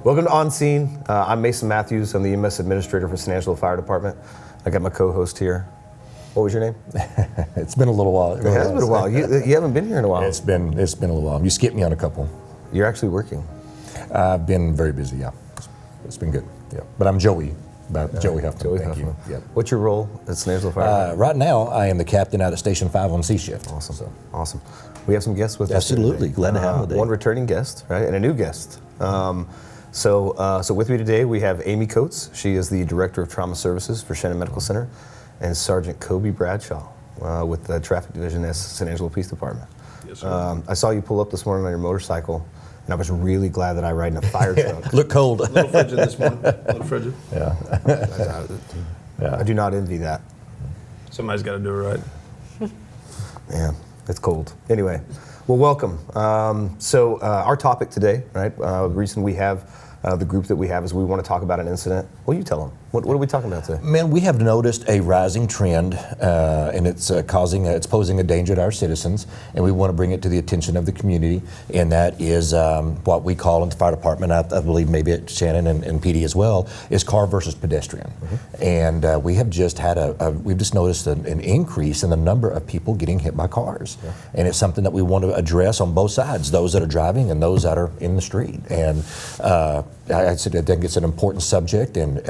Welcome to On Scene. I'm Mason Matthews. I'm the EMS administrator for San Angelo Fire Department. I got my co-host here. What was your name? It's been a little while. It has been a while. You haven't been here in a while. It's been a little while. You skipped me on a couple. You're actually working. I've been very busy, yeah. It's been good, yeah. But I'm Joey, Joey Huffman. Joey Thank Huffman. you. Yeah. What's your role at San Angelo Fire? Right now, I am the captain out at Station 5 on C shift. Awesome. So. Awesome. We have some guests with us. Absolutely. Today. Glad to have them today. One returning guest, right, and a new guest. So with me today, we have Amy Coates. She is the Director of Trauma Services for Shannon Medical Center, and Sergeant Cobey Bradshaw with the Traffic Division at San Angelo Police Department. Yes, sir. I saw you pull up this morning on your motorcycle, and I was really glad that I ride in a fire truck. Look cold. A little frigid this morning. A little frigid. Yeah. I do not envy that. Somebody's got to do it right. Yeah, it's cold. Anyway, well, welcome. So our topic today, right? The reason we have the group that we have is we want to talk about an incident. Well, you tell them. What are we talking about today? Man, we have noticed a rising trend, and it's it's posing a danger to our citizens, and we want to bring it to the attention of the community. And that is what we call in the fire department, I believe maybe at Shannon and PD as well, is car versus pedestrian. Mm-hmm. And we have just had we've just noticed an increase in the number of people getting hit by cars, yeah. And it's something that we want to address on both sides, those that are driving and those that are in the street. And I think it's an important subject, and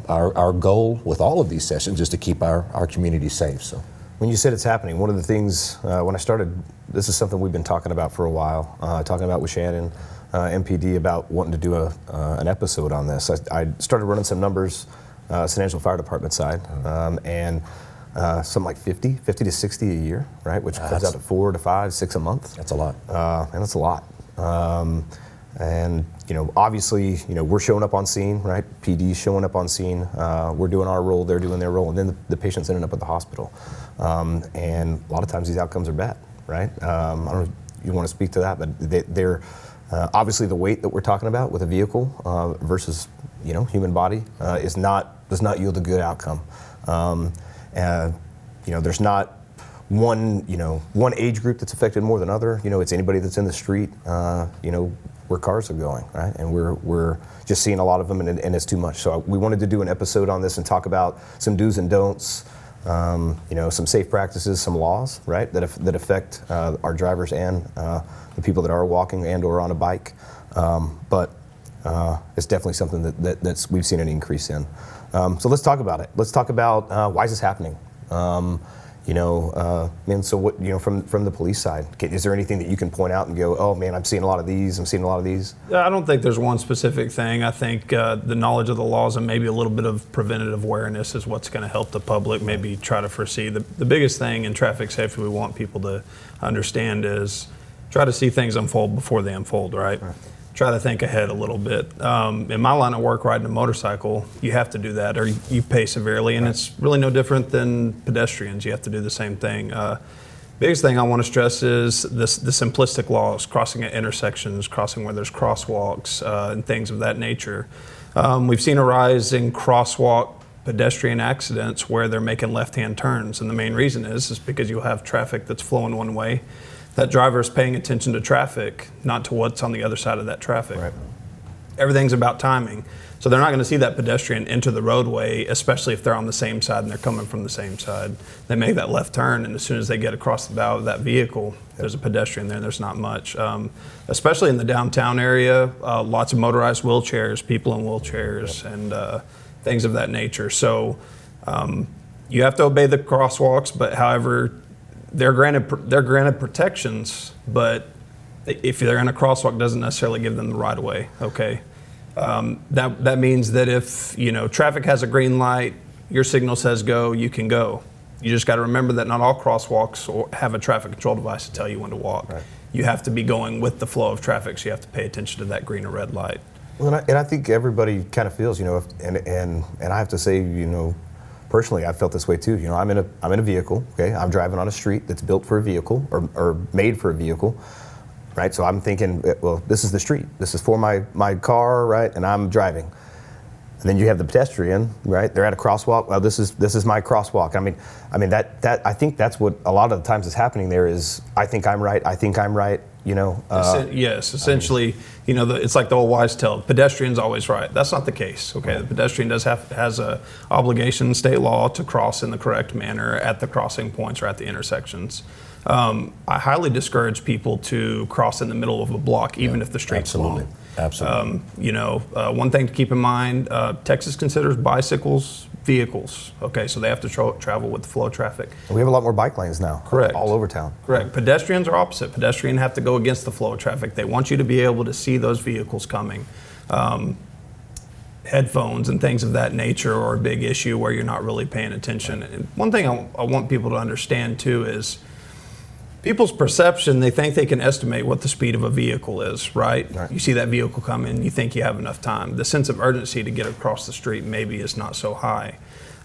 our goal with all of these sessions is to keep our community safe. So, when you said it's happening, one of the things when I started, this is something we've been talking about for a while, talking about with Shannon, MPD, about wanting to do an episode on this. I started running some numbers, San Angelo Fire Department side, and something like 50 to 60 a year, right? Which comes out to 4 to 5, 6 a month. That's a lot. And that's a lot. And obviously, we're showing up on scene, right? PD's showing up on scene. We're doing our role, they're doing their role, and then the patient's ending up at the hospital. And a lot of times these outcomes are bad, right? I don't know if you want to speak to that, but they're obviously the weight that we're talking about with a vehicle versus human body does not yield a good outcome. There's not one age group that's affected more than other. It's anybody that's in the street. Where cars are going, right? And we're just seeing a lot of them, and it's too much. So we wanted to do an episode on this and talk about some do's and don'ts, some safe practices, some laws, right, that affect our drivers and the people that are walking and or on a bike. But it's definitely something that's we've seen an increase in. So let's talk about it. Let's talk about why is this happening. And so what, from the police side, is there anything that you can point out and go, oh man, I'm seeing a lot of these. I don't think there's one specific thing. I think the knowledge of the laws and maybe a little bit of preventative awareness is what's going to help the public maybe try to foresee. The biggest thing in traffic safety we want people to understand is try to see things unfold before they unfold, right? Try to think ahead a little bit. In my line of work, riding a motorcycle, you have to do that or you pay severely, and it's really no different than pedestrians. You have to do the same thing. Biggest thing I want to stress is the simplistic laws, crossing at intersections, crossing where there's crosswalks, and things of that nature. We've seen a rise in crosswalk pedestrian accidents where they're making left-hand turns, and the main reason is because you'll have traffic that's flowing one way. That driver is paying attention to traffic, not to what's on the other side of that traffic. Right. Everything's about timing. So they're not going to see that pedestrian enter the roadway, especially if they're on the same side and they're coming from the same side. They make that left turn, and as soon as they get across the bow of that vehicle, there's a pedestrian there, and there's not much. Especially in the downtown area, lots of motorized wheelchairs, people in wheelchairs, and things of that nature. So you have to obey the crosswalks, but however, they're granted protections, but if they're in a crosswalk, doesn't necessarily give them the right of way. Okay, that means that if traffic has a green light, your signal says go, you can go. You just got to remember that not all crosswalks have a traffic control device to tell you when to walk. Right. You have to be going with the flow of traffic, so you have to pay attention to that green or red light. Well, and I think everybody kind of feels, and I have to say, personally, I felt this way too. I'm in a vehicle. Okay, I'm driving on a street that's built for a vehicle or made for a vehicle, right? So I'm thinking, well, this is the street. This is for my car, right? And I'm driving. And then you have the pedestrian, right? They're at a crosswalk. Well, this is my crosswalk. I mean that I think that's what a lot of the times is happening there is I think I'm right, Yes, essentially, it's like the old wise tale, pedestrian's always right. That's not the case, okay? The pedestrian has a obligation in state law to cross in the correct manner at the crossing points or at the intersections. I highly discourage people to cross in the middle of a block, even if the street's long. Absolutely. One thing to keep in mind, Texas considers bicycles vehicles. Okay, so they have to travel with the flow of traffic. We have a lot more bike lanes now. Correct. All over town. Correct. Pedestrians are opposite. Pedestrians have to go against the flow of traffic. They want you to be able to see those vehicles coming. Headphones and things of that nature are a big issue where you're not really paying attention. And one thing I want people to understand too is people's perception, they think they can estimate what the speed of a vehicle is, right? You see that vehicle coming, you think you have enough time. The sense of urgency to get across the street maybe is not so high.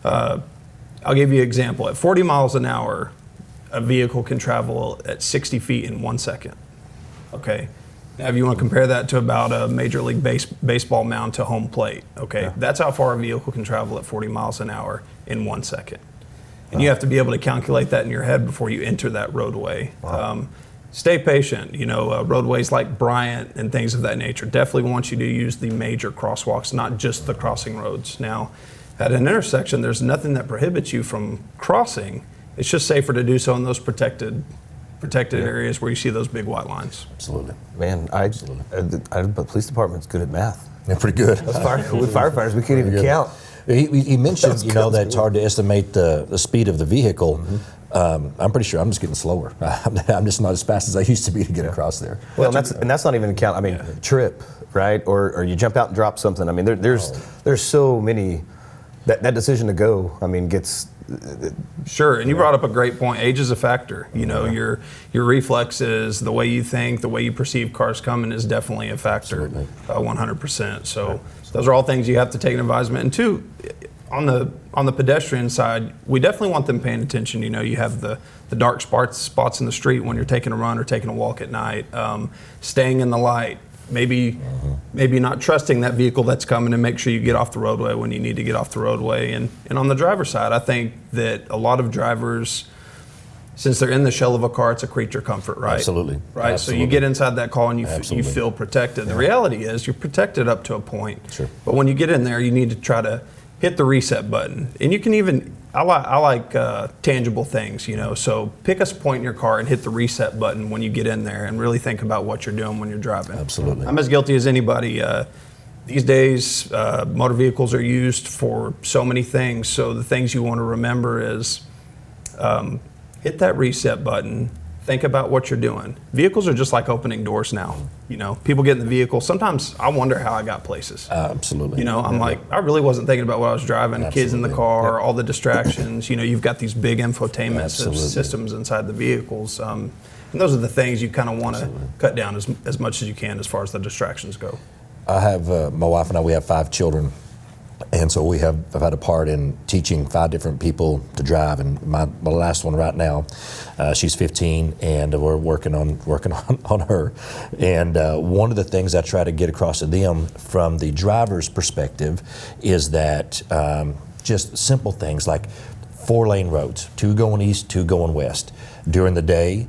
I'll give you an example. At 40 miles an hour, a vehicle can travel at 60 feet in 1 second, okay? Now, if you want to compare that to about a Major League Baseball mound to home plate, okay? That's how far a vehicle can travel at 40 miles an hour in 1 second. And you have to be able to calculate that in your head before you enter that roadway. Stay patient. Roadways like Bryant and things of that nature definitely want you to use the major crosswalks, not just the crossing roads. Now, at an intersection, there's nothing that prohibits you from crossing. It's just safer to do so in those protected areas where you see those big white lines. Absolutely. Man, the police department's good at math. They're pretty good. With firefighters, we can't even count. He mentioned, that it's hard to estimate the speed of the vehicle. I'm pretty sure I'm just getting slower. I'm just not as fast as I used to be to get across there. Well, and that's not even count. I mean, trip, right? Or you jump out and drop something. I mean, there's so many that decision to go. I mean, gets. Sure, and you brought up a great point. Age is a factor. Your reflexes, the way you think, the way you perceive cars coming is definitely a factor. 100%. So those are all things you have to take an advisement. And two, on the pedestrian side, we definitely want them paying attention. You have the dark spots in the street when you're taking a run or taking a walk at night. Staying in the light. Maybe not trusting that vehicle that's coming, and make sure you get off the roadway when you need to get off the roadway. And on the driver's side, I think that a lot of drivers, since they're in the shell of a car, it's a creature comfort, right? Absolutely. Right. Absolutely. So you get inside that car and you feel protected. The reality is you're protected up to a point. Sure. But when you get in there, you need to try to hit the reset button. And you can even, I like tangible things, so pick a point in your car and hit the reset button when you get in there and really think about what you're doing when you're driving. Absolutely. I'm as guilty as anybody. These days, motor vehicles are used for so many things. So the things you want to remember is hit that reset button. Think about what you're doing. Vehicles are just like opening doors now. People get in the vehicle. Sometimes I wonder how I got places. Absolutely. I'm like, I really wasn't thinking about what I was driving. Absolutely. Kids in the car, all the distractions. You've got these big infotainment systems inside the vehicles. And those are the things you kind of want to cut down as much as you can as far as the distractions go. I have, my wife and I, we have 5 children. And so I've had a part in teaching 5 different people to drive, and my last one right now, she's 15, and we're working on her. And one of the things I try to get across to them from the driver's perspective is that just simple things like 4-lane roads, 2 going east, 2 going west. During the day,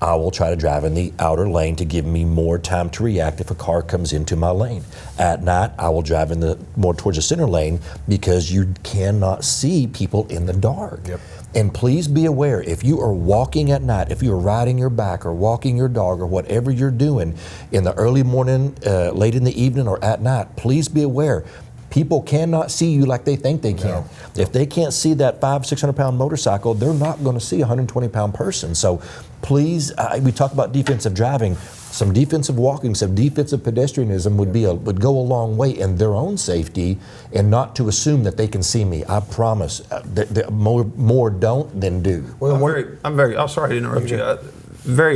I will try to drive in the outer lane to give me more time to react if a car comes into my lane. At night, I will drive in more towards the center lane because you cannot see people in the dark. Yep. And please be aware, if you are walking at night, if you are riding your bike or walking your dog or whatever you're doing in the early morning, late in the evening, or at night, please be aware. People cannot see you like they think they can. No. If they can't see that 500-600 pound motorcycle, they're not going to see a 120 pound person. So please, we talk about defensive driving. Some defensive walking, some defensive pedestrianism would go a long way in their own safety, and not to assume that they can see me. I promise, more don't than do. Well, I'm sorry to interrupt you.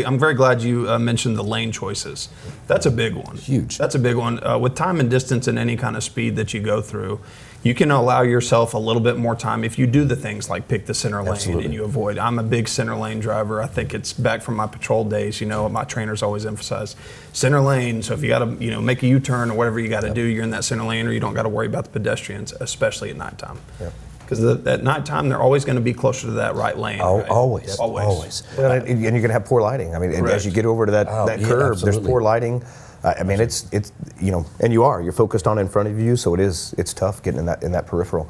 I'm very glad you mentioned the lane choices. That's a big one. Huge. That's a big one. With time and distance and any kind of speed that you go through, you can allow yourself a little bit more time if you do the things like pick the center lane. Absolutely. And you avoid. I'm a big center lane driver. I think it's back from my patrol days. My trainers always emphasize center lane. So if you got to make a U-turn or whatever you got to do, you're in that center lane, or you don't got to worry about the pedestrians, especially at nighttime. Yep. Because at nighttime, they're always going to be closer to that right lane. Oh, right? always. Well, and you're going to have poor lighting. I mean, and as you get over to that curb, there's absolutely. poor lighting. I mean, it's and you're focused on in front of you, so it's tough getting in that peripheral.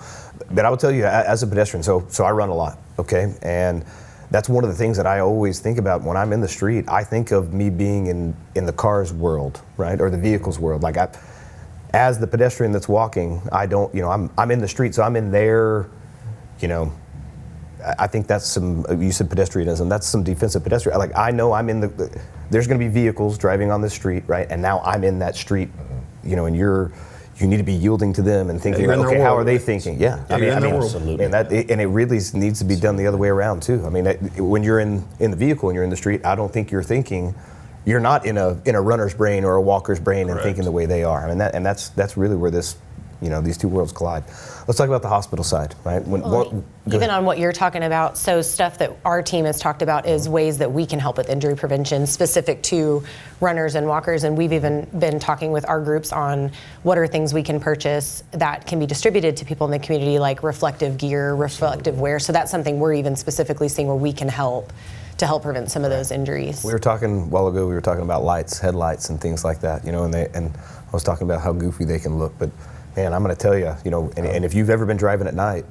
But I will tell you, as a pedestrian, so I run a lot, okay, and that's one of the things that I always think about when I'm in the street. I think of me being in the car's world, right, or the vehicle's world. Like as the pedestrian that's walking, I don't, I'm in the street, so I'm in there, I think that's some, you said pedestrianism, that's some defensive pedestrian. Like I know I'm in there's going to be vehicles driving on the street, right, and now I'm in that street, and you need to be yielding to them and thinking, okay, how are they thinking? Yeah, I mean, absolutely. And it really needs to be done the other way around too. I mean, when you're in the vehicle and you're in the street, I don't think you're not in a runner's brain or a walker's brain and thinking the way they are. I mean, that's really where these two worlds collide. Let's talk about the hospital side, right? Even on what you're talking about, so stuff that our team has talked about is ways that we can help with injury prevention specific to runners and walkers, and we've even been talking with our groups on what are things we can purchase that can be distributed to people in the community, like reflective gear, reflective wear. So that's something we're even specifically seeing where we can help to help prevent some of those injuries. We were talking a while ago, about lights, headlights and things like that, and I was talking about how goofy they can look, but man, I'm going to tell you, and if you've ever been driving at night,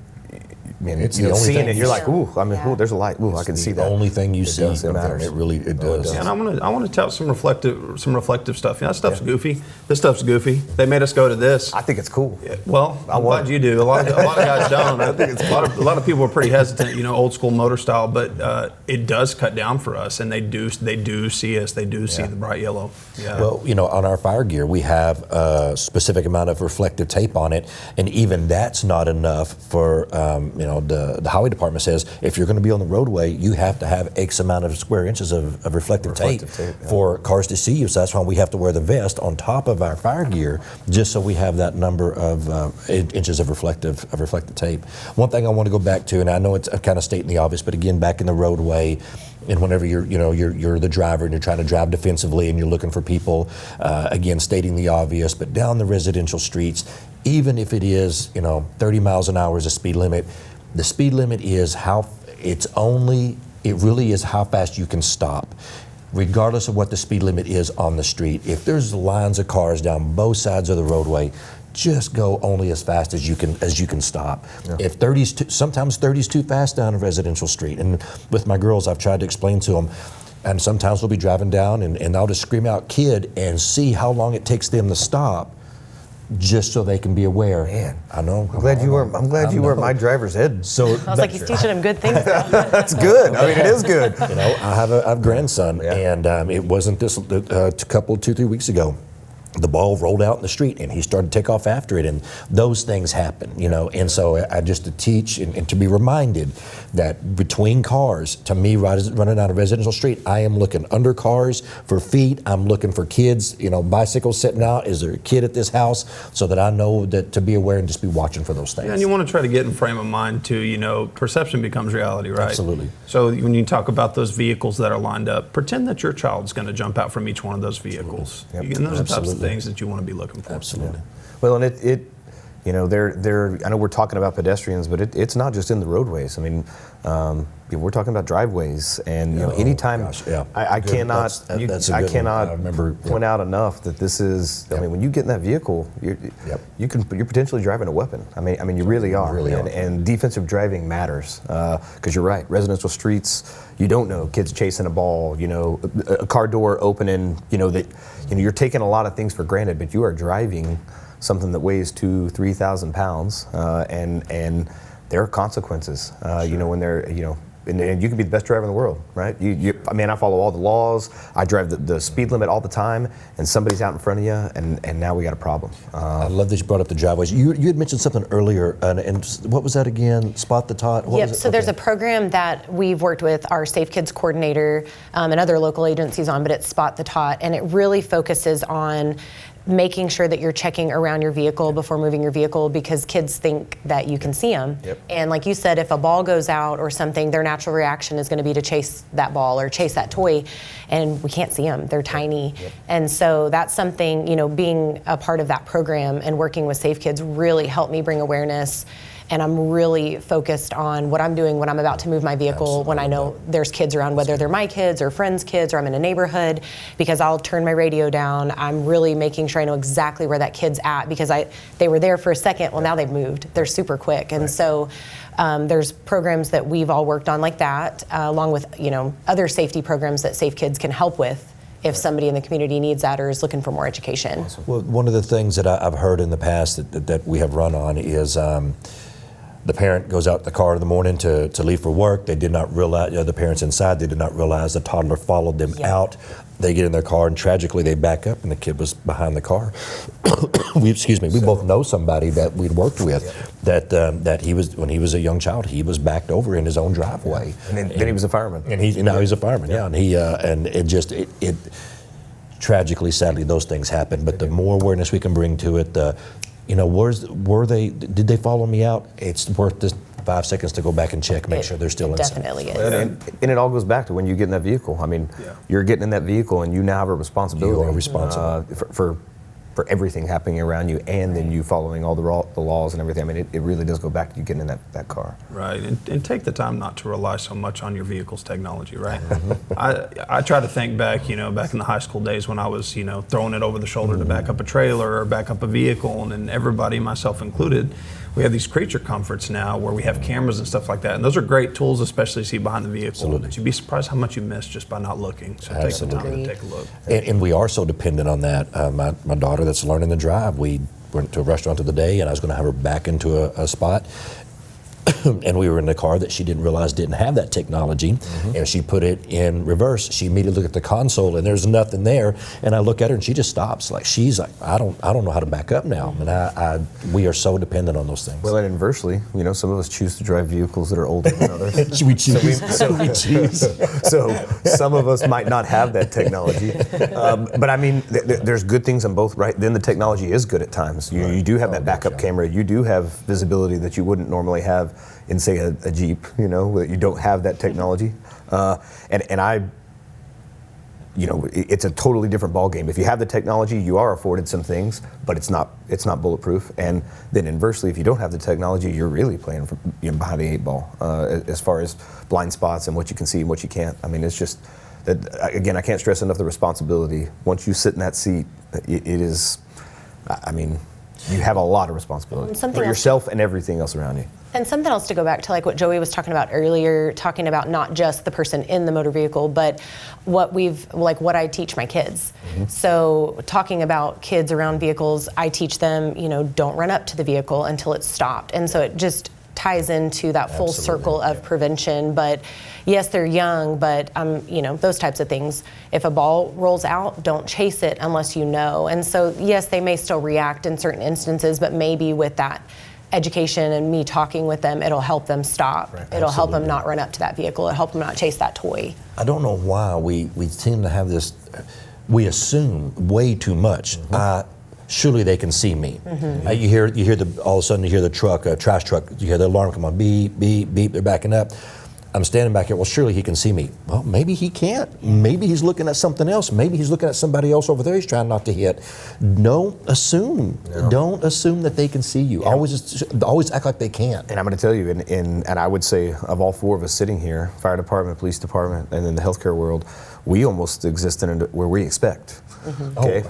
man, it's the only seeing thing it, you're like, ooh, ooh, there's a light, ooh, I can see that. The only thing you see, does, it matters. It really does. And I want to tell some reflective stuff. That stuff's goofy. This stuff's goofy. They made us go to this. I think it's cool. Yeah, well, I'm glad you do. A lot of guys don't. I think a lot of people are pretty hesitant, old school motor style, but it does cut down for us, and they do see us. They do see the bright yellow. Yeah. Well, on our fire gear, we have a specific amount of reflective tape on it, and even that's not enough for the highway department says if you're going to be on the roadway, you have to have X amount of square inches of reflective tape for cars to see you. So that's why we have to wear the vest on top of our fire gear, just so we have that number of inches of reflective tape. One thing I want to go back to, and I know it's kind of stating the obvious, but again, back in the roadway, and whenever you're the driver and you're trying to drive defensively and you're looking for people, again, stating the obvious, but down the residential streets, even if it is 30 miles an hour is a speed limit, the speed limit is it really is how fast you can stop, regardless of what the speed limit is on the street. If there's lines of cars down both sides of the roadway, just go only as fast as you can stop. Yeah. If sometimes 30's too fast down a residential street, and with my girls, I've tried to explain to them. And sometimes we'll be driving down, and I'll just scream out "kid" and see how long it takes them to stop, just so they can be aware. Man, I know. I'm glad you were my driver's ed. So I was like, he's teaching them good things. That's good. I mean, it is good. I have a grandson, and it wasn't this 2-3 weeks ago. The ball rolled out in the street, and he started to take off after it, and those things happen, And so I just to teach and to be reminded that between cars, to me, running down a residential street, I am looking under cars for feet. I'm looking for kids, bicycles sitting out. Is there a kid at this house? So that I know that to be aware and just be watching for those things. Yeah, and you want to try to get in frame of mind too. Perception becomes reality, right? Absolutely. So when you talk about those vehicles that are lined up, pretend that your child's going to jump out from each one of those vehicles. Yep. And those are the types of things that you want to be looking for. Absolutely. Well, and they're I know we're talking about pedestrians, but it's not just in the roadways. I mean, we're talking about driveways, and anytime I cannot point out enough that this is. I mean, when you get in that vehicle, you're potentially driving a weapon. I mean, you really are. And defensive driving matters because you're right. Residential streets, you don't know kids chasing a ball. A car door opening. You're taking a lot of things for granted, but you are driving something that weighs 2,000-3,000 pounds, and there are consequences. When they're and you can be the best driver in the world, right? I follow all the laws. I drive the speed limit all the time, and somebody's out in front of you, and now we got a problem. I love that you brought up the driveways. You had mentioned something earlier, and what was that again? Spot the tot? Yep, so there's a program that we've worked with our Safe Kids coordinator and other local agencies on, but it's Spot the Tot, and it really focuses on making sure that you're checking around your vehicle before moving your vehicle, because kids think that you can see them. Yep. And like you said, if a ball goes out or something, their natural reaction is going to be to chase that ball or chase that toy, and we can't see them. They're tiny. Yep. And so that's something, being a part of that program and working with Safe Kids really helped me bring awareness and I'm really focused on what I'm doing when I'm about to move my vehicle, when I know there's kids around, whether they're my kids or friends' kids, or I'm in a neighborhood, because I'll turn my radio down. I'm really making sure I know exactly where that kid's at, because they were there for a second, well, now they've moved. They're super quick. And so there's programs that we've all worked on like that, along with other safety programs that Safe Kids can help with if somebody in the community needs that or is looking for more education. Well, one of the things that I've heard in the past that we have run on is the parent goes out in the car in the morning to leave for work. They did not realize, the parents inside, they did not realize the toddler followed them out. They get in their car and tragically they back up and the kid was behind the car. We both know somebody that we'd worked with that he was, when he was a young child, he was backed over in his own driveway. And then he was a fireman. And now he's a fireman, and it tragically, sadly, those things happen. But the more awareness we can bring to it, did they follow me out? It's worth this 5 seconds to go back and check, make sure they're still inside. Definitely is. And it all goes back to when you get in that vehicle. I mean, you're getting in that vehicle and you now have a responsibility. You are responsible. For everything happening around you, and then you following all the laws and everything. I mean, it really does go back to you getting in that car. Right, and take the time not to rely so much on your vehicle's technology, right? I try to think back, back in the high school days when I was, throwing it over the shoulder to back up a trailer or back up a vehicle, and then everybody, myself included, we have these creature comforts now where we have cameras and stuff like that, and those are great tools, especially see behind the vehicle. Absolutely. But you'd be surprised how much you miss just by not looking. So take the time to take a look. And we are so dependent on that. My daughter that's learning to drive, we went to a restaurant the other day and I was going to have her back into a spot. And we were in a car that she didn't realize didn't have that technology, and she put it in reverse. She immediately looked at the console, and there's nothing there. And I look at her, and she just stops. She's like, I don't know how to back up now. And we are so dependent on those things. Well, and inversely, some of us choose to drive vehicles that are older than others. We choose. So some of us might not have that technology, but I mean, there's good things on both. Right? Then the technology is good at times. You do have that backup camera. You do have visibility that you wouldn't normally have in, say, a Jeep, you don't have that technology. And I, it's a totally different ballgame. If you have the technology, you are afforded some things, but it's not bulletproof. And then inversely, if you don't have the technology, you're really playing behind the 8 ball as far as blind spots and what you can see and what you can't. I mean, it's just that, again, I can't stress enough the responsibility. Once you sit in that seat, it is, I mean, you have a lot of responsibility for yourself and everything else around you. And something else to go back to, like what Joey was talking about earlier, talking about not just the person in the motor vehicle, but what I teach my kids. So talking about kids around vehicles, I teach them, don't run up to the vehicle until it's stopped. And so it just ties into that full circle of prevention. But yes, they're young, but those types of things. If a ball rolls out, don't chase it unless you know. And so yes, they may still react in certain instances, but maybe with that education and me talking with them, it'll help them stop. Right. It'll help them not run up to that vehicle. It'll help them not chase that toy. I don't know why we seem to have this, we assume way too much. Surely they can see me. You hear all of a sudden you hear the truck, trash truck, you hear the alarm come on, beep, beep, beep, they're backing up. I'm standing back here, well, surely he can see me. Well, maybe he can't. Maybe he's looking at something else. Maybe he's looking at somebody else over there he's trying not to hit. Don't assume. No. Don't assume that they can see you. Yeah. Always act like they can't. And I'm going to tell you, and I would say of all 4 of us sitting here, fire department, police department, and in the healthcare world, we almost exist in where we expect. Okay,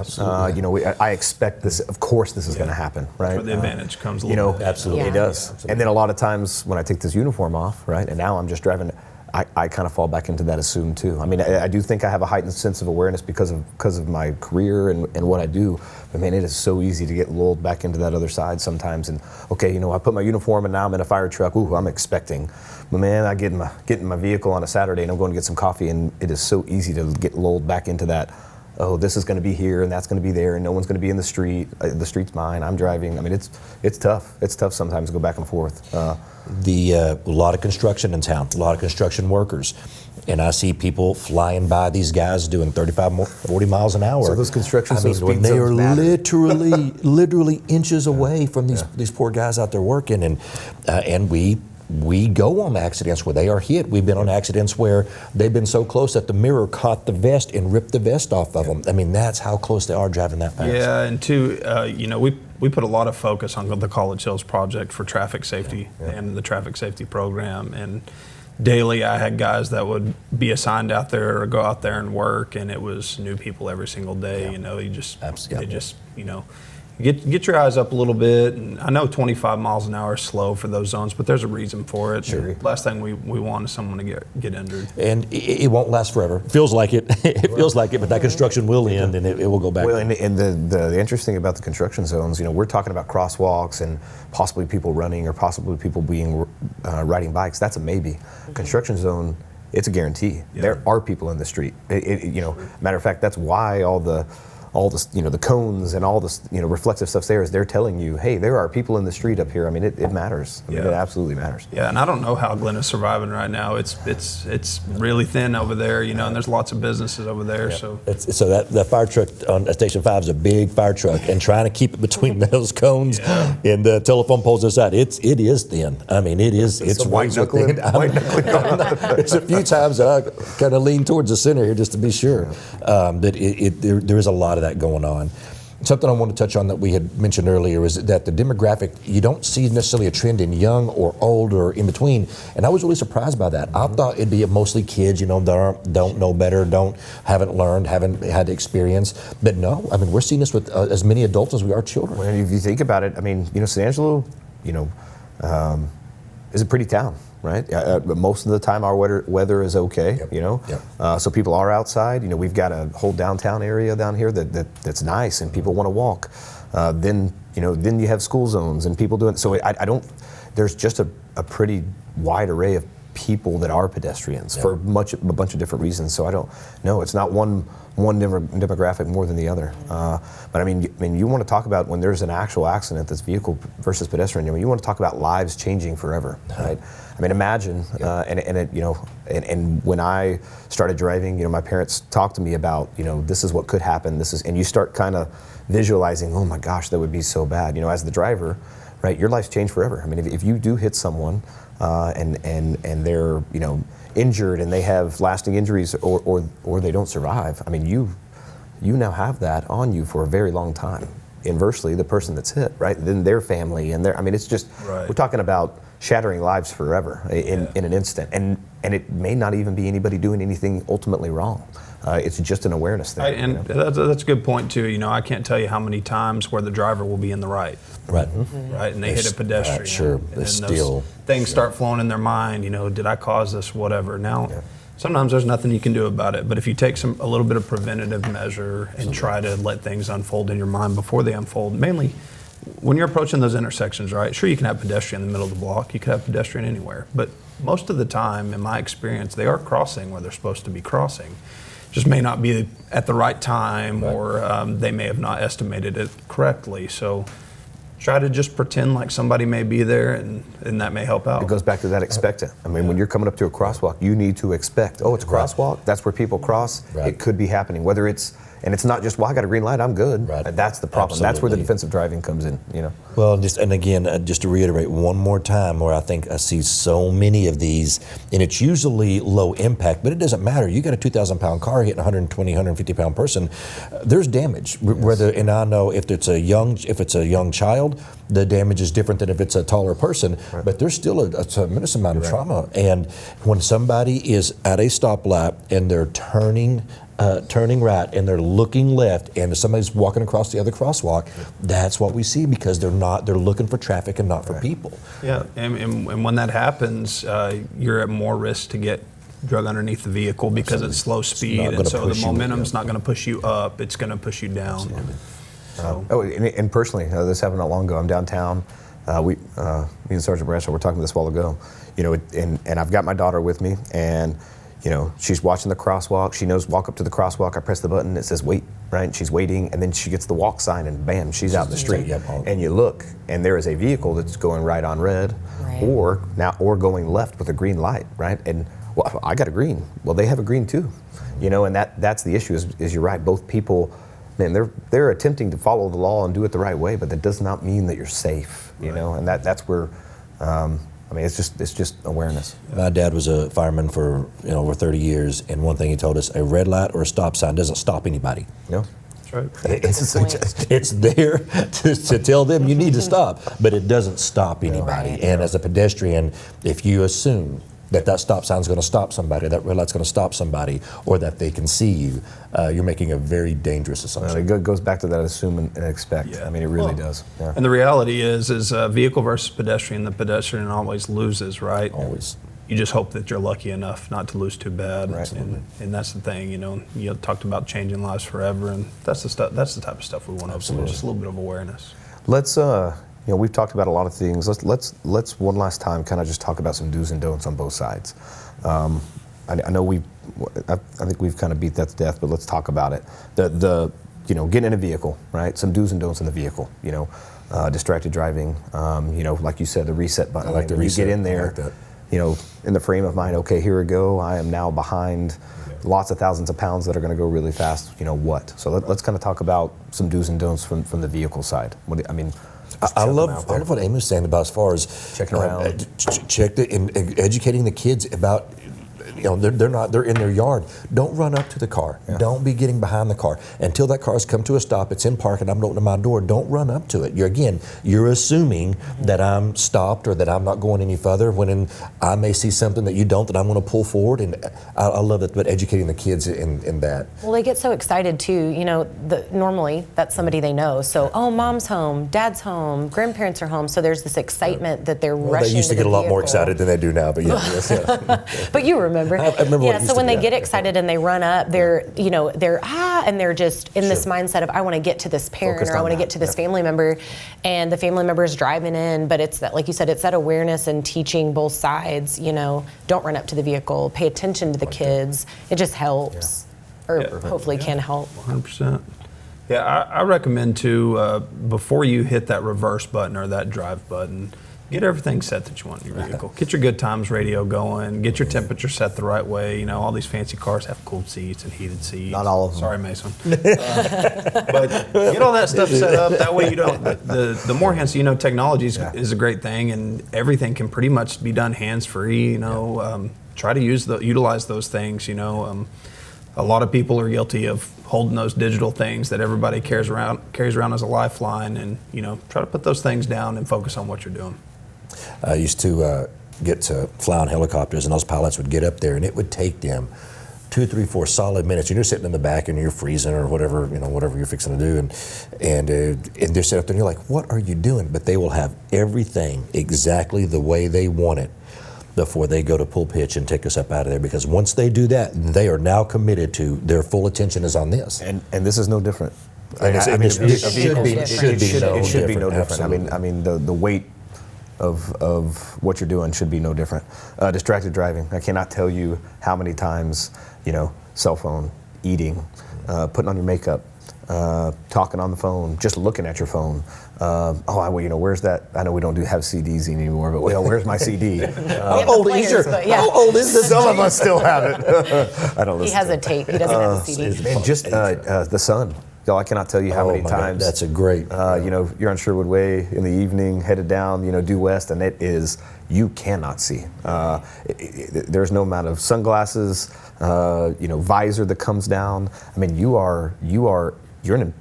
I expect this. Of course, this is going to happen, right? That's where the advantage comes. Absolutely, it does. Absolutely. And then a lot of times when I take this uniform off, right, and now I'm just driving, I kind of fall back into that assume too. I mean, I do think I have a heightened sense of awareness because of my career and what I do. But man, it is so easy to get lulled back into that other side sometimes. And okay, I put my uniform and now I'm in a fire truck. Ooh, I'm expecting. But man, I get in my vehicle on a Saturday and I'm going to get some coffee, and it is so easy to get lulled back into that. Oh, this is going to be here and that's going to be there, and no one's going to be in the street. The street's mine. I'm driving. I mean, it's tough. It's tough sometimes to go back and forth. A lot of construction in town, a lot of construction workers, and I see people flying by these guys doing 35, 40 miles an hour. So those construction zones, when they are literally inches away from these poor guys out there working, and we we go on accidents where they are hit. We've been on accidents where they've been so close that the mirror caught the vest and ripped the vest off of them. I mean, that's how close they are driving that fast. Yeah, and two, we put a lot of focus on the College Hills project for traffic safety and the traffic safety program. And daily, I had guys that would be assigned out there or go out there and work, and it was new people every single day. Get your eyes up a little bit. And I know 25 miles an hour is slow for those zones, but there's a reason for it. Sure. Last thing we want is someone to get injured. And it won't last forever. Feels like it. It feels like it, but that construction will end and it will go back. Well, and the interesting about the construction zones, we're talking about crosswalks and possibly people running or possibly people riding bikes. That's a maybe. Construction zone, it's a guarantee. Yeah. There are people in the street. Matter of fact, that's why all the the cones and all this reflective stuff there is they're telling you, hey, there are people in the street up here. I mean, it matters. I mean, it absolutely matters. Yeah, and I don't know how Glen is surviving right now. It's really thin over there, and there's lots of businesses over there. So that fire truck on Station 5 is a big fire truck, and trying to keep it between those cones and the telephone poles aside, it is thin. I mean, it's white knuckling. It's a few times I kind of lean towards the center here just to be sure that there is a lot of that going on. Something I want to touch on that we had mentioned earlier is that the demographic, you don't see necessarily a trend in young or old or in between, and I was really surprised by that. I thought it'd be mostly kids, that don't know better, haven't learned, haven't had experience, but no, I mean, we're seeing this with as many adults as we are children. Well, if you think about it, I mean, San Angelo, is a pretty town. Right. Most of the time, our weather is okay. So people are outside. We've got a whole downtown area down here that's nice, and people want to walk. Then you have school zones and people doing. So I don't. There's just a pretty wide array of people that are pedestrians for a bunch of different reasons. So I don't. No, it's not one demographic more than the other. But I mean, you want to talk about when there's an actual accident that's vehicle versus pedestrian. You want to talk about lives changing forever, right? I mean, imagine, and when I started driving, my parents talked to me about, this is what could happen. And you start kind of visualizing, oh my gosh, that would be so bad. As the driver, right, your life's changed forever. I mean, if you do hit someone, and they're, injured and they have lasting injuries or they don't survive, I mean, you now have that on you for a very long time. Inversely, the person that's hit, right, then their family and it's just, we're talking about shattering lives forever in an instant, and it may not even be anybody doing anything ultimately wrong. It's just an awareness thing. That's a good point too. I can't tell you how many times where the driver will be in the right, right, and they hit a pedestrian. Sure, and those things start flowing in their mind. Did I cause this? Whatever. Now, sometimes there's nothing you can do about it. But if you take a little bit of preventative measure and try to let things unfold in your mind before they unfold, mainly when you're approaching those intersections, right? Sure, you can have pedestrian in the middle of the block. You could have pedestrian anywhere. But most of the time, in my experience, they are crossing where they're supposed to be crossing. Just may not be at the right time, or they may have not estimated it correctly. So try to just pretend like somebody may be there, and that may help out. It goes back to that expectant. I mean, when you're coming up to a crosswalk, you need to expect, it's a crosswalk, that's where people cross, it could be happening. And it's not just, I got a green light, I'm good. Right. That's the problem. Absolutely. That's where the defensive driving comes in, Well, just to reiterate one more time, where I think I see so many of these, and it's usually low impact, but it doesn't matter. You got a 2,000-pound car hitting a 120, 150-pound person, there's damage. Yes. And I know if it's a young child, the damage is different than if it's a taller person, but there's still a tremendous amount of trauma. And when somebody is at a stoplight and they're turning right and they're looking left and somebody's walking across the other crosswalk, that's what we see, because they're looking for traffic and not for people. Yeah, and when that happens, you're at more risk to get drug underneath the vehicle because it's slow speed, and so the momentum's not going to push you up, it's going to push you down. And personally, this happened not long ago. I'm downtown. Me and Sergeant Bradshaw were talking this a while ago. And I've got my daughter with me, and she's watching the crosswalk. She knows walk up to the crosswalk. I press the button. It says wait, right? And she's waiting, and then she gets the walk sign, and bam, she's out in the street. And you look, and there is a vehicle that's going right on red, or going left with a green light, right? And I got a green. Well, they have a green too, And that's the issue. Is you're right. Both people. Man, they're attempting to follow the law and do it the right way, but that does not mean that you're safe, And that's where, I mean, it's just awareness. My dad was a fireman for over 30 years, and one thing he told us: a red light or a stop sign doesn't stop anybody. No. That's right. It's there to tell them you need to stop, but it doesn't stop anybody. Right. And as a pedestrian, if you assume that stop sign is going to stop somebody, that red light's going to stop somebody, or that they can see you, you're making a very dangerous assumption. It goes back to that assume and expect. Yeah. I mean, it really does. Yeah. And the reality is vehicle versus pedestrian. The pedestrian always loses, right? Always. You just hope that you're lucky enough not to lose too bad. Right. And that's the thing, you talked about changing lives forever, and that's the stuff. That's the type of stuff we want to Absolutely. just a little bit of awareness. Let's we've talked about a lot of things. Let's one last time kind of just talk about some do's and don'ts on both sides. I know I think we've kind of beat that to death, but let's talk about it. The getting in a vehicle, right? Some do's and don'ts in the vehicle. Distracted driving. Like you said, the reset button. I like the when reset. You get in I there. like that. In the frame of mind. Okay, here we go. I am now behind lots of thousands of pounds that are going to go really fast. What? So let's kind of talk about some do's and don'ts from the vehicle side. I love what Amy was saying about as far as Checking around. and educating the kids about. They're in their yard. Don't run up to the car. Yeah. Don't be getting behind the car. Until that car's come to a stop, it's in park and I'm opening my door, don't run up to it. You're assuming that I'm stopped or that I'm not going any further when I may see something that you don't, that I'm going to pull forward. And I love it, but educating the kids in that. Well, they get so excited too. Normally that's somebody they know. So, mom's home, dad's home, grandparents are home. So there's this excitement that they're rushing. They used to the get a lot more vehicle. excited than they do now, but yeah. But you remember. I remember what it used so when to be, they get excited and they run up, they're and they're just in this mindset of I want to get to this parent Focused or I on want to that, get to this family member, and the family member is driving in. But it's that, like you said, it's that awareness and teaching both sides. Don't run up to the vehicle, pay attention to the kids. It just helps, or hopefully can help. 100%. Yeah, I recommend to before you hit that reverse button or that drive button, get everything set that you want in your vehicle. Get your good times radio going. Get your temperature set the right way. All these fancy cars have cooled seats and heated seats. Not all of them. Sorry, Mason. But get all that stuff set up. That way you don't. The more hands, technology is a great thing, and everything can pretty much be done hands free. Try to utilize those things. A lot of people are guilty of holding those digital things that everybody carries around as a lifeline, and try to put those things down and focus on what you're doing. I used to get to fly on helicopters, and those pilots would get up there, and it would take them 2, 3, 4 solid minutes. And you're sitting in the back, and you're freezing or whatever you're fixing to do, and they're sitting up there, and you're like, "What are you doing?" But they will have everything exactly the way they want it before they go to pull pitch and take us up out of there. Because once they do that, they are now committed to their full attention is on this. And this is no different. It It should be no different. Absolutely. I mean the weight of what you're doing should be no different. Distracted driving. I cannot tell you how many times, cell phone, eating, putting on your makeup, talking on the phone, just looking at your phone. Where's that? I know we don't have CDs anymore, but where's my CD? How old is this? Some of us still have it. I don't listen. He has a tape. He doesn't have a CD. And just the sun. Y'all, I cannot tell you how many my God, times. that's a great. You're on Sherwood Way in the evening, headed down, due west, and it is, you cannot see. There's no amount of sunglasses, visor that comes down. I mean, you're an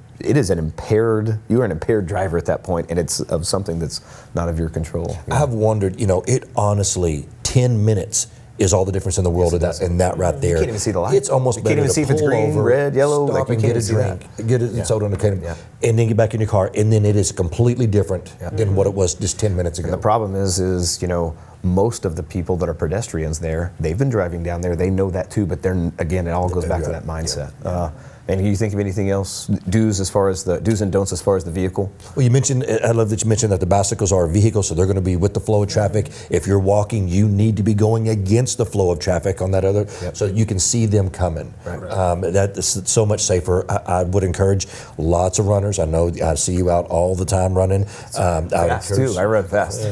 impaired driver at that point, and it's of something that's not of your control. I've wondered, it honestly, 10 minutes is all the difference in the world in that right there. You can't even see the light. It's almost You better can't even to see if it's pull green, over, red, yellow, stop you and can't get a even see drink, get it Yeah. soda on the can, Yeah. and then get back in your car, and then it is completely different than what it was just 10 minutes ago. And the problem is most of the people that are pedestrians there, they've been driving down there. They know that too, but again, it all goes back to that mindset. And can you think of anything else, do's and don'ts as far as the vehicle? Well, I love that you mentioned that the bicycles are a vehicle, so they're going to be with the flow of traffic. If you're walking, you need to be going against the flow of traffic on that other, so that you can see them coming. Right. That is so much safer. I would encourage lots of runners. I know I see you out all the time running. Fast too. I run fast.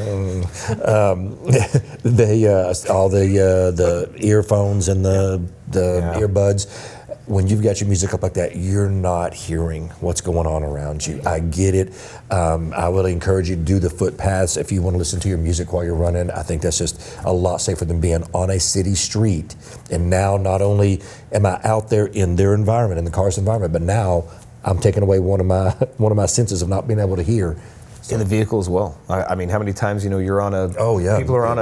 All the earphones and the the earbuds. When you've got your music up like that, you're not hearing what's going on around you. I get it. I would encourage you to do the footpaths if you want to listen to your music while you're running. I think that's just a lot safer than being on a city street. And now not only am I out there in their environment, in the car's environment, but now I'm taking away one of my senses of not being able to hear. In the vehicle as well. I mean, how many times, you're on a, people are on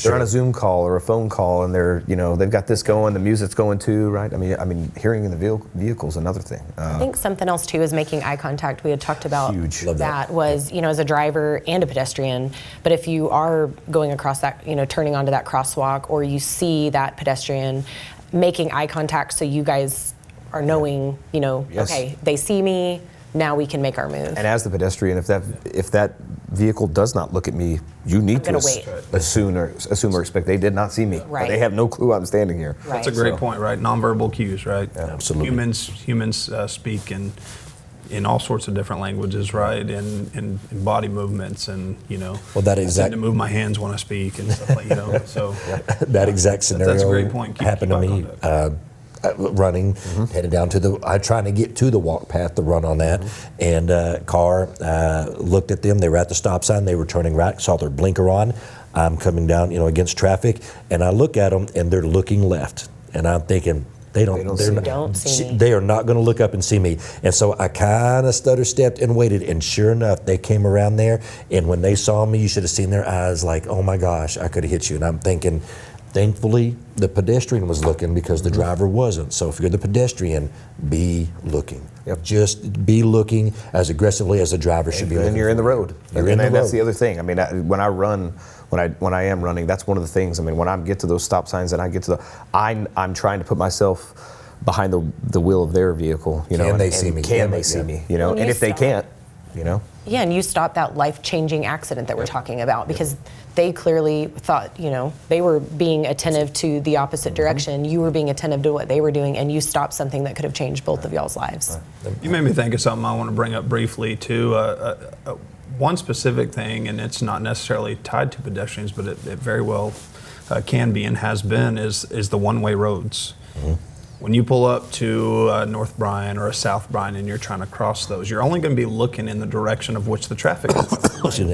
they're on a Zoom call or a phone call, and they're, they've got this going, the music's going too, right? I mean, hearing in the vehicle is another thing. I think something else too is making eye contact. We had talked about Huge. that was, as a driver and a pedestrian, but if you are going across that, turning onto that crosswalk, or you see that pedestrian, making eye contact so you guys are knowing, Yes. okay, they see me, now we can make our move. And as the pedestrian, if that vehicle does not look at me, you need to assume or expect they did not see me. Right. They have no clue I'm standing here. Right. That's a great point, right? Nonverbal cues, right? Yeah. Absolutely. Humans speak in all sorts of different languages, right? In body movements, and Well, that I exact tend to move my hands when I speak and stuff like So that exact scenario That's a great point. happened to me. Running, headed down to I'm trying to get to the walk path to run on that, and car looked at them. They were at the stop sign. They were turning right, saw their blinker on. I'm coming down, against traffic, and I look at them, and they're looking left, and I'm thinking, They don't see me. They are not going to look up and see me. And so I kind of stutter-stepped and waited, and sure enough, they came around there, and when they saw me, you should have seen their eyes like, oh my gosh, I could have hit you. And I'm thinking, thankfully, the pedestrian was looking because the driver wasn't. So if you're the pedestrian, be looking. Yep. Just be looking as aggressively as the driver should be looking. And you're in the road. You're in the road. That's the other thing. I mean, when I run, when I am running, that's one of the things. I mean, when I get to those stop signs and I get to I'm trying to put myself behind the wheel of their vehicle. Can they see me? Can they see me? And if they can't, Yeah, and you stop that life-changing accident that we're talking about, because they clearly thought, they were being attentive to the opposite direction. You were being attentive to what they were doing, and you stopped something that could have changed both of y'all's lives. You made me think of something I want to bring up briefly too. One specific thing, and it's not necessarily tied to pedestrians, but it very well can be and has been, is the one-way roads. Mm-hmm. When you pull up to North Bryan or a South Bryan and you're trying to cross those, you're only going to be looking in the direction of which the traffic is.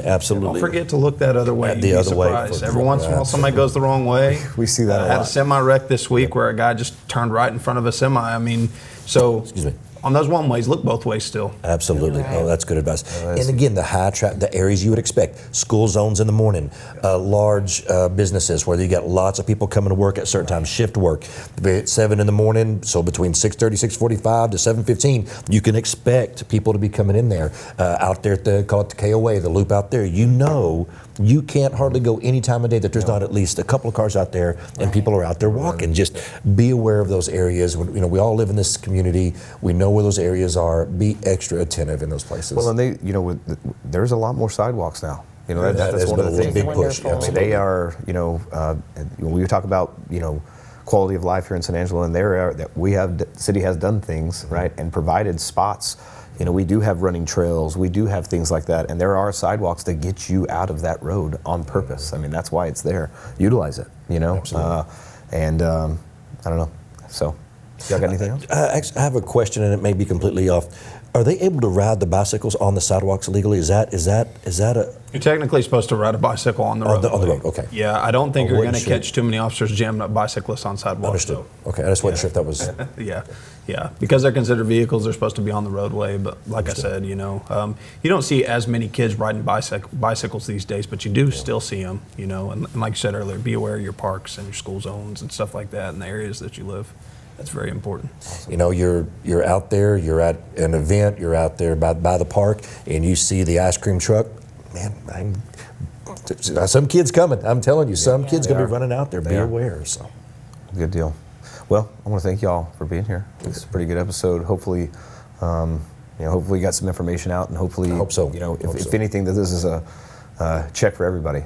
Absolutely. Don't forget to look that other way. The other way. Every once in a while, somebody goes the wrong way. We see that a lot. I had a semi wreck this week where a guy just turned right in front of a semi. I mean, so Excuse me. on those one ways, look both ways still. Absolutely. Oh, that's good advice. And again, the areas you would expect, school zones in the morning, large businesses where you got lots of people coming to work at certain times, shift work. At 7 in the morning, so between 6:30, 6:45 to 7:15, you can expect people to be coming in there. Out there at call it the KOA, the loop out there, you can't hardly go any time of day that there's not at least a couple of cars out there and people are out there walking. Just be aware of those areas. We all live in this community. We know where those areas are. Be extra attentive in those places. Well, and there's a lot more sidewalks now. That's one of the things. Big push. I mean, they are, when we talk about, quality of life here in San Angelo, and the city has done things, right, and provided spots. We do have running trails, we do have things like that, and there are sidewalks that get you out of that road on purpose. I mean, that's why it's there. Utilize it, Absolutely. I don't know. So, y'all got anything else? I have a question, and it may be completely off. Are they able to ride the bicycles on the sidewalks legally? Is that a? You're technically supposed to ride a bicycle on the road. On the road, okay. Yeah, I don't think I you're going to wasn't sure. catch too many officers jamming up bicyclists on sidewalks. Understood. Though. Okay, I just wasn't sure if that was. Yeah, because they're considered vehicles, they're supposed to be on the roadway. But like I said, you don't see as many kids riding bicycles these days, but you do still see them. And like you said earlier, be aware of your parks and your school zones and stuff like that in the areas that you live. That's very important. You're out there, you're at an event, you're out there by the park, and you see the ice cream truck. Man, some kids coming. I'm telling you, some kids going to be running out there. Be aware. So, good deal. Well, I want to thank y'all for being here. It's a pretty good episode. Hopefully, hopefully you got some information out, and hopefully, I hope so. If anything, that this is check for everybody,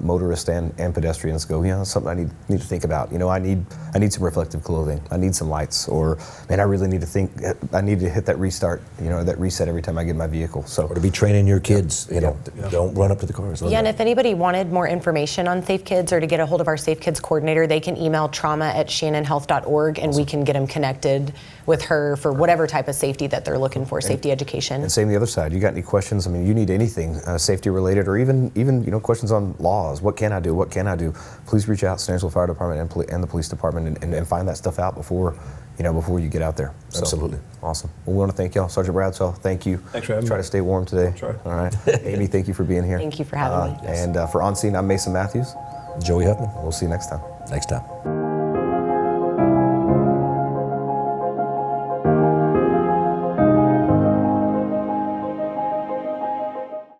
motorists and pedestrians. Go, that's something I need to think about. I need some reflective clothing. I need some lights, or man, I really need to think. I need to hit that restart. That reset every time I get in my vehicle. So, Or to be training your kids, don't run up to the cars. Yeah, and if anybody wanted more information on Safe Kids or to get a hold of our Safe Kids coordinator, they can email trauma@shannonhealth.org, and we can get them connected with her for whatever type of safety that they're looking for, safety education. And same the other side. You got any questions? I mean, you need anything safety related, or even questions on laws. What can I do? What can I do? Please reach out to San Angelo Fire Department and the police department and find that stuff out before you get out there. So, Absolutely. Awesome. Well, we want to thank y'all. Sergeant Bradshaw, thank you. Thanks for having Try me. to stay warm today. Try. All right. Amy, thank you for being here. Thank you for having me. And for On Scene, I'm Mason Matthews. Joey Huffman, We'll see you next time. next time.